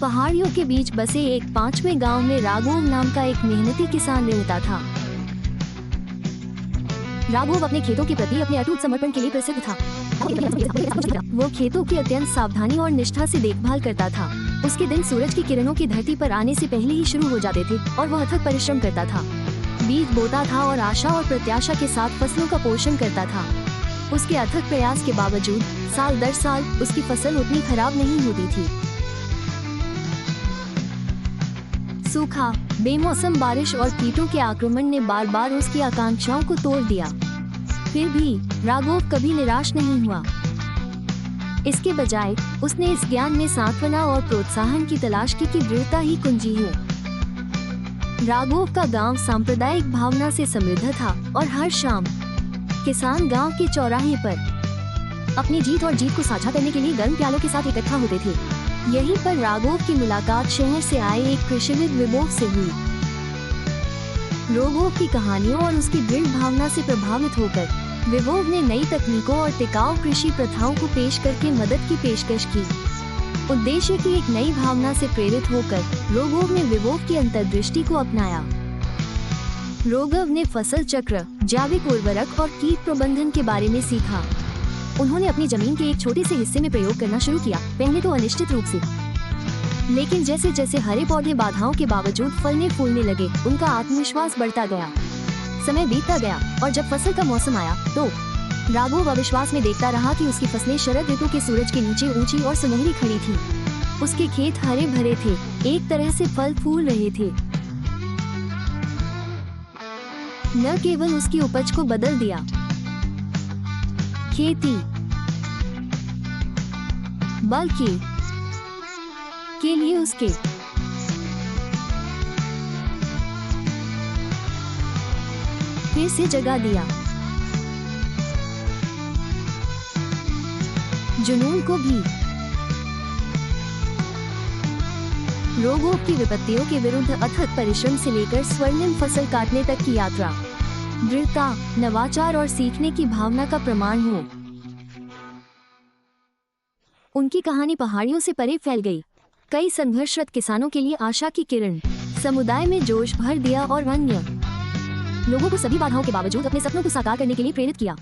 पहाड़ियों के बीच बसे एक 5वें गांव में राघव नाम का एक मेहनती किसान रहता था। राघव अपने खेतों के प्रति अपने अटूट समर्पण के लिए प्रसिद्ध था। वो खेतों की अत्यंत सावधानी और निष्ठा से देखभाल करता था। उसके दिन सूरज की किरणों की धरती पर आने से पहले ही शुरू हो जाते थे और वह अथक परिश्रम करता था। बीज बोता था और आशा और प्रत्याशा के साथ फसलों का पोषण करता था। उसके अथक प्रयास के बावजूद साल दर साल उसकी फसल उतनी खराब नहीं होती थी। सूखा, बेमौसम बारिश और कीटों के आक्रमण ने बार बार उसकी आकांक्षाओं को तोड़ दिया। फिर भी राघव कभी निराश नहीं हुआ। इसके बजाय उसने इस ज्ञान में सांत्वना और प्रोत्साहन की तलाश की कि दृढ़ता ही कुंजी है। राघव का गांव सांप्रदायिक भावना से समृद्ध था और हर शाम किसान गांव के चौराहे पर अपनी जीत को साझा करने के लिए गर्म प्यालों के साथ इकट्ठा होते थे। यहीं पर राघव की मुलाकात शहर से आए एक कृषिविद विभोग से हुई। राघव की कहानियों और उसकी दृढ़ भावना से प्रभावित होकर विभोग ने नई तकनीकों और टिकाऊ कृषि प्रथाओं को पेश करके मदद की पेशकश की। उद्देश्य की एक नई भावना से प्रेरित होकर राघव ने विभोग की अंतर्दृष्टि को अपनाया। राघव ने फसल चक्र, जैविक उर्वरक और कीट प्रबंधन के बारे में सीखा। उन्होंने अपनी जमीन के एक छोटे से हिस्से में प्रयोग करना शुरू किया, पहले तो अनिश्चित रूप से, लेकिन जैसे जैसे हरे पौधे बाधाओं के बावजूद फलने फूलने लगे, उनका आत्मविश्वास बढ़ता गया। समय बीतता गया और जब फसल का मौसम आया तो राघव अविश्वास में देखता रहा कि उसकी फसलें शरद ऋतु के सूरज के नीचे ऊंची और सुनहरी खड़ी थी। उसके खेत हरे भरे थे, एक तरह से फल फूल रहे थे। न केवल उसकी उपज को बदल दिया, खेती बल्कि के लिए उसके फिर से जगा दिया। जुनून को भी। रोगों की विपत्तियों के विरुद्ध अथक परिश्रम से लेकर स्वर्णिम फसल काटने तक की यात्रा दृढ़ता, नवाचार और सीखने की भावना का प्रमाण हो। उनकी कहानी पहाड़ियों से परे फैल गई। कई संघर्षरत किसानों के लिए आशा की किरण, समुदाय में जोश भर दिया और अन्य लोगों को सभी बाधाओं के बावजूद अपने सपनों को साकार करने के लिए प्रेरित किया।